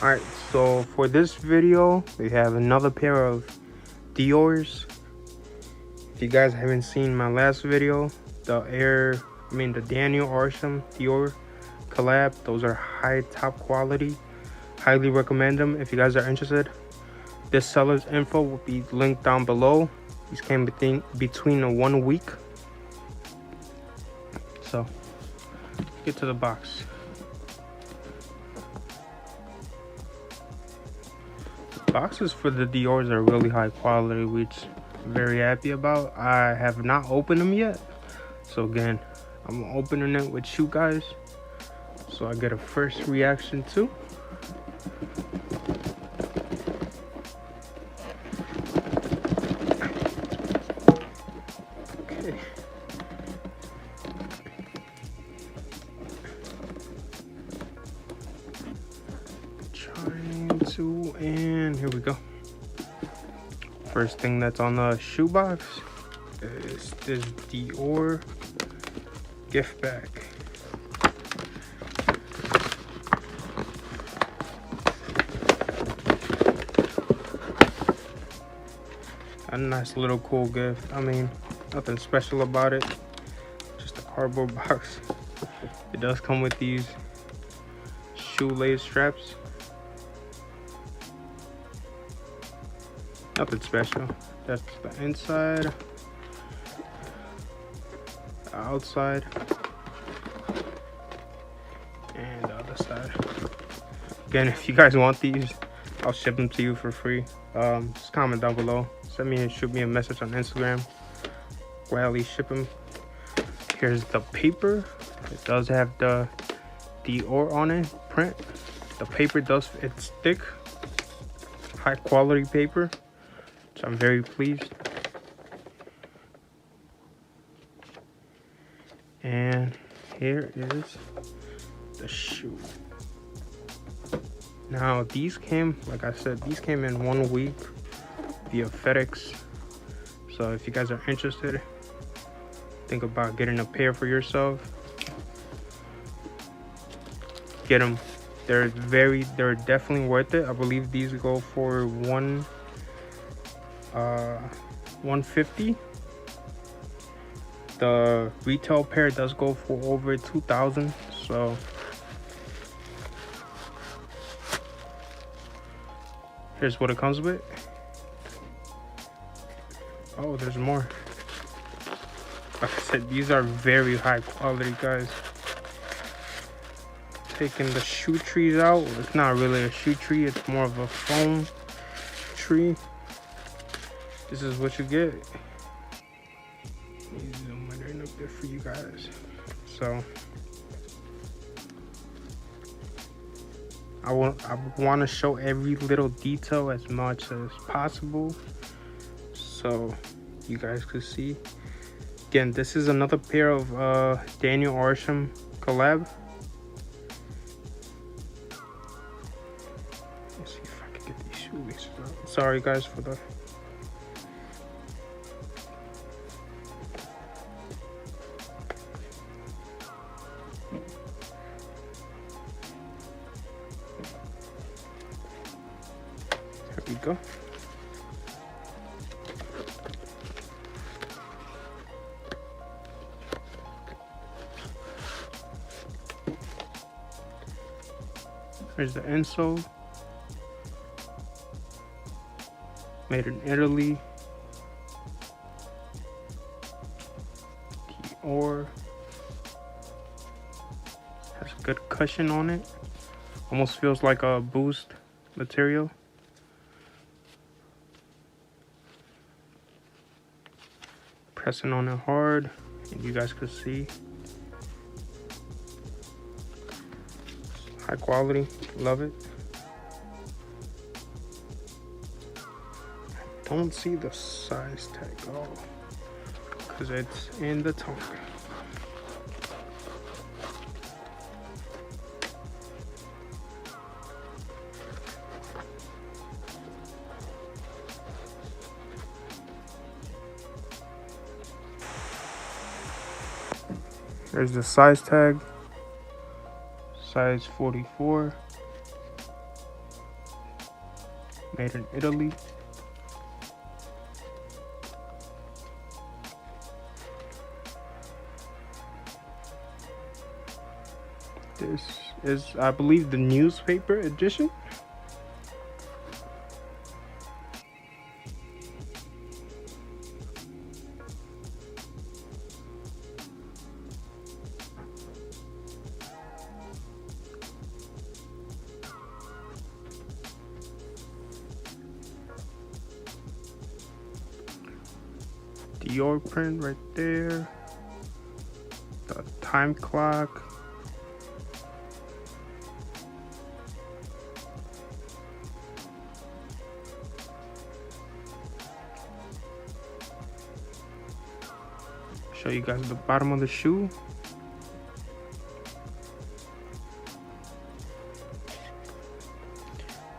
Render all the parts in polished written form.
Alright, so for this video, we have another pair of Dior's. If you guys haven't seen my last video, the Daniel.R Dior collab, those are high top quality. Highly recommend them if you guys are interested. This seller's info will be linked down below. These came between a 1 week. So, get to the box. Boxes for the Dior's are really high quality, which I'm very happy about. I have not opened them yet, so again, I'm opening it with you guys so I get a first reaction too. Okay. And here we go. First thing that's on the shoebox is this Dior gift bag. A nice little cool gift. I mean, nothing special about it, just a cardboard box. It does come with these shoelace straps. Nothing special. That's the inside, the outside, and the other side. Again, if you guys want these, I'll ship them to you for free. Just comment down below. Shoot me a message on Instagram. Gladly ship them. Here's the paper. It does have the Dior on it, print. The paper it's thick, high quality paper. So I'm very pleased. And here is the shoe. Now these came, like I said, these came in 1 week via FedEx. So if you guys are interested, think about getting a pair for yourself. Get them. They're definitely worth it. I believe these go for $150. The retail pair does go for over $2,000. So here's what it comes with. Oh, there's more. Like I said, these are very high quality, guys. Taking the shoe trees out, it's not really a shoe tree, it's more of a foam tree. This is what you get. Let me zoom it in a bit for you guys. So I want to show every little detail as much as possible so you guys could see. Again, this is another pair of Daniel.R collab. Let's see if I can get these shoelaces out. Sorry guys for the There we go. Here's the insole. Made in Italy. Dior. Has a good cushion on it. Almost feels like a Boost material. Pressing on it hard, and you guys could see. High quality, love it. Don't see the size tag, oh, because it's in the tongue. There's the size tag. Size 44. Made in Italy. This is, I believe, the newspaper edition. Dior print right there. The time clock. Show you guys the bottom of the shoe.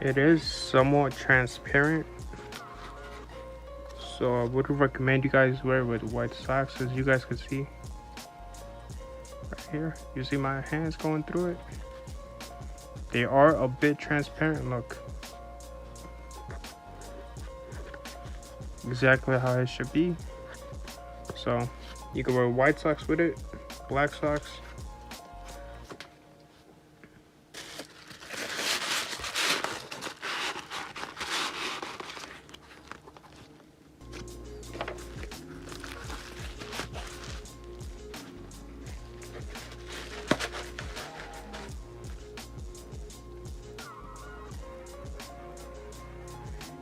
It is somewhat transparent, so I would recommend you guys wear it with white socks. As you guys can see right here, you see my hands going through it. They are a bit transparent. Look, exactly how it should be. So you can wear white socks with it, black socks.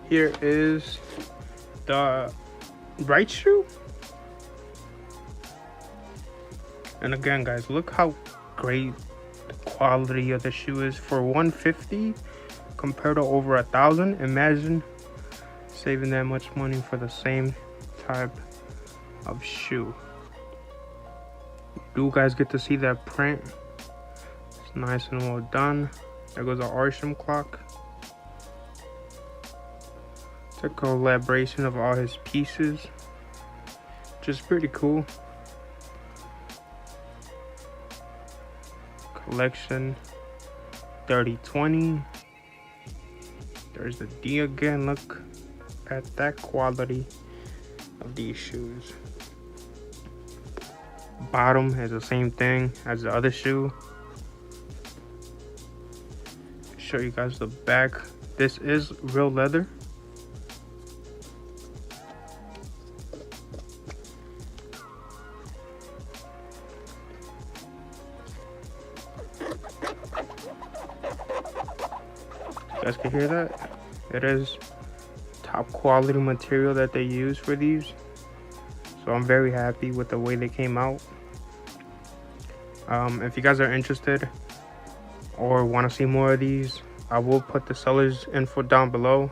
Here is the right shoe. And again, guys, look how great the quality of the shoe is. For $150 compared to over $1,000. Imagine saving that much money for the same type of shoe. You guys get to see that print. It's nice and well done. There goes our Arsham clock. It's a collaboration of all his pieces. Just pretty cool. Collection 3020. There's the D again. Look at that quality of these shoes. Bottom has the same thing as the other shoe. Show you guys the back. This is real leather. You guys can hear that? It is top quality material that they use for these. So I'm very happy with the way they came out. If you guys are interested or want to see more of these, I will put the seller's info down below.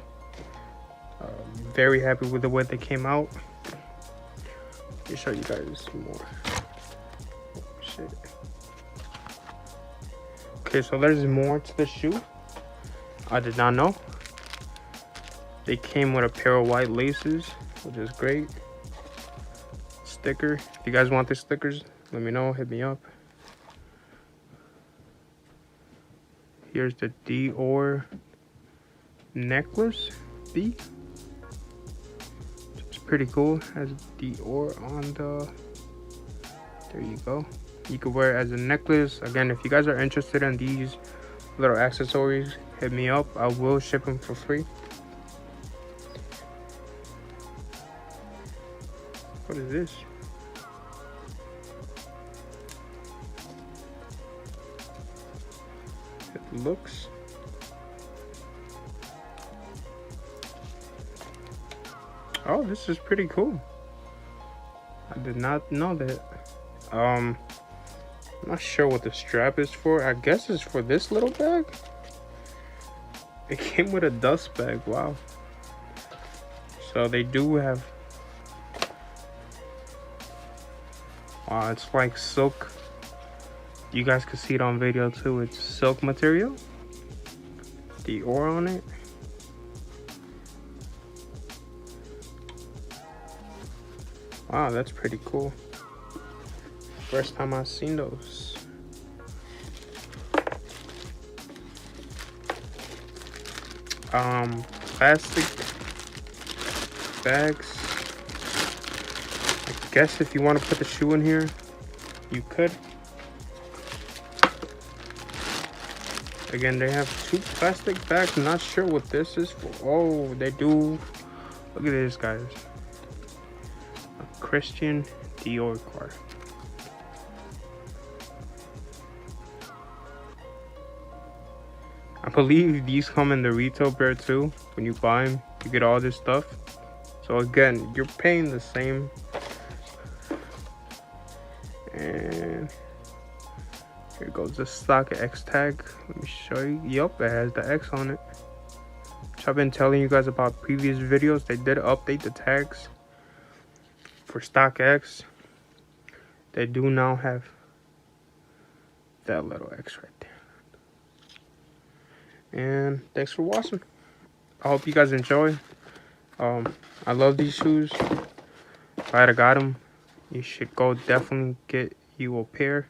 Very happy with the way they came out. Let me show you guys more. Oh, shit. Okay, so there's more to the shoe. I did not know. They came with a pair of white laces, which is great. Sticker. If you guys want the stickers, let me know. Hit me up. Here's the Dior necklace B. It's pretty cool. Has Dior on the. There you go. You can wear it as a necklace. Again, if you guys are interested in these little accessories, hit me up. I will ship them for free. What is this? It looks. Oh, this is pretty cool. I did not know that. I'm not sure what the strap is for. I guess it's for this little bag. It came with a dust bag. Wow. So they do have. Wow, it's like silk. You guys can see it on video too. It's silk material. Dior on it. Wow, that's pretty cool. First time I've seen those. Plastic bags. I guess if you want to put the shoe in here, you could. Again, they have 2 plastic bags. I'm not sure what this is for. Oh, they do. Look at this, guys. A Christian Dior card. I believe these come in the retail pair too. When you buy them, you get all this stuff. So again, you're paying the same. And here goes the stock X tag. Let me show you. Yup, it has the X on it. Which I've been telling you guys about previous videos. They did update the tags for stock X. They do now have that little X right there. And thanks for watching. I hope you guys enjoy. I love these shoes. If I had got them, you should go definitely get you a pair.